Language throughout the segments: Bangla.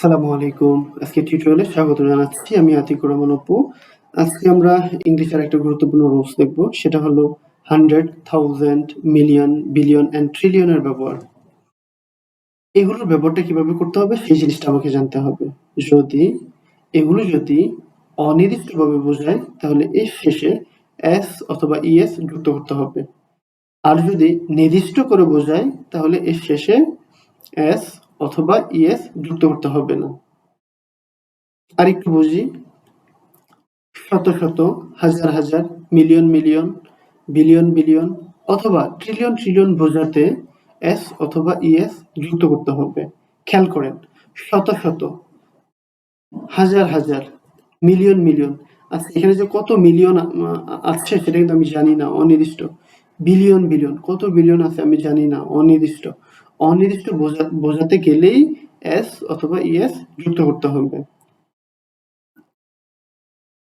আসসালামু আলাইকুম। আজকে টিউটোরিয়ালে স্বাগত জানাচ্ছি। আমি আতিকুর রহমান অপু। আজকে আমরা ইংলিশের একটা গুরুত্বপূর্ণ রুলস দেখব। সেটা হলো 100, 1000, মিলিয়ন, বিলিয়ন অ্যান্ড ট্রিলিয়ন এর ব্যবহার। এগুলোর ব্যবহারটা কিভাবে করতে হবে সেই জিনিসটা আমাকে জানতে হবে। যদি অনির্দিষ্টভাবে বোঝায় তাহলে এর শেষে s অথবা es যুক্ত করতে হবে। আর যদি নির্দিষ্ট করে বোঝায় তাহলে এর শেষে s অথবা es যুক্ত করতে হবে না। আরেকটু বুঝি। শত শত, হাজার হাজার, মিলিয়ন মিলিয়ন, বিলিয়ন বিলিয়ন অথবা ট্রিলিয়ন ট্রিলিয়ন বোঝাতে s অথবা es যুক্ত করতে হবে। খেয়াল করেন, শত শত, হাজার হাজার, মিলিয়ন মিলিয়ন। আচ্ছা, এখানে যে কত মিলিয়ন আছে সেটা কিন্তু আমি জানি না, অনির্দিষ্ট। বিলিয়ন বিলিয়ন, কত বিলিয়ন আছে আমি জানি না, অনির্দিষ্ট। অনির্দিষ্ট বোঝাতে গেলেই s অথবা es যুক্ত করতে হবে।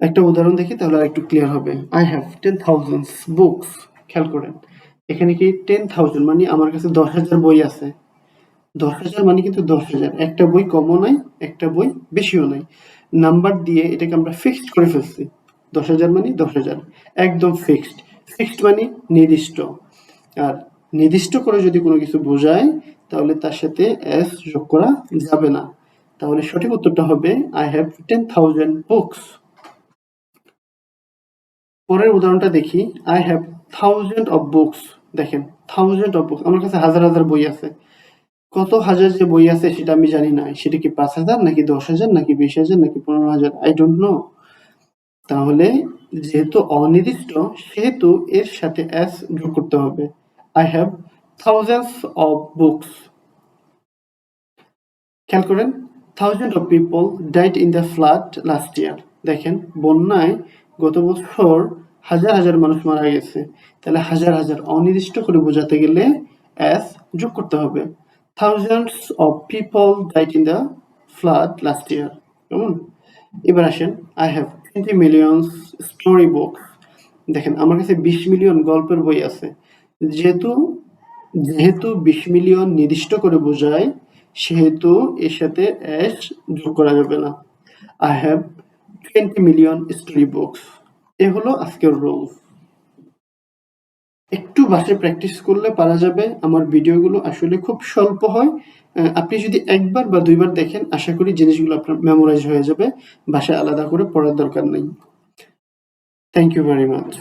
একটা উদাহরণ দেখি তাহলে আরেকটু ক্লিয়ার হবে। I have 10,000 books. খেয়াল করেন, এখানে কি 10,000 মানে আমার কাছে 10,000 বই আছে। 10,000 মানে কিন্তু 10,000, একটা বই কমও নাই, একটা বই বেশিও নাই। নাম্বার দিয়ে এটাকে আমরা ফিক্সড করে ফেলছি। 10,000 মানে 10,000, একদম ফিক্সড। ফিক্সড মানে নির্দিষ্ট। আর নির্দিষ্ট করে যদি কোনো কিছু বোঝায় তাহলে তার সাথে s যোগ করা যাবে না। তাহলে সঠিক উত্তরটা হবে I have 10,000 books. পরের উদাহরণটা দেখি। I have thousand of books. দেখেন, thousand of books, আমার কাছে হাজার হাজার বই আছে। কত হাজার যে বই আছে সেটা আমি জানি না। সেটা কি 5,000 নাকি 10,000 নাকি 20,000 নাকি 15,000, I don't know. তাহলে যেহেতু অনির্দিষ্ট সেহেতু এর সাথে s যোগ করতে হবে। I have thousands of books. খেয়াল করেন, thousand of people died in the flood last year. দেখেন, বন্যায় গত বছর হাজার হাজার মানুষ মারা গেছে। তাহলে হাজার হাজার অনির্দিষ্ট করে বোঝাতে গেলে s যোগ করতে হবে। Thousands of people died in the flood last year. কেমন? এবার আসেন, I have 20 million story books. দেখেন, আমার কাছে 20 মিলিয়ন গল্পের বই আছে। যেহেতু যেহেতু 20 মিলিয়ন নির্দিষ্ট করে বোঝায় সেহেতু এর সাথে s যোগ করা যাবে না। I have 20 million story books. এ হলো আজকের রুল। একটু বাসায় প্র্যাকটিস করলে পারা যাবে। আমার ভিডিওগুলো আসলে খুব স্বল্প হয়। আপনি যদি একবার বা দুইবার দেখেন আশা করি জিনিসগুলো আপনার মেমোরাইজ হয়ে যাবে। বাসায় আলাদা করে পড়ার দরকার নেই। Thank you very much.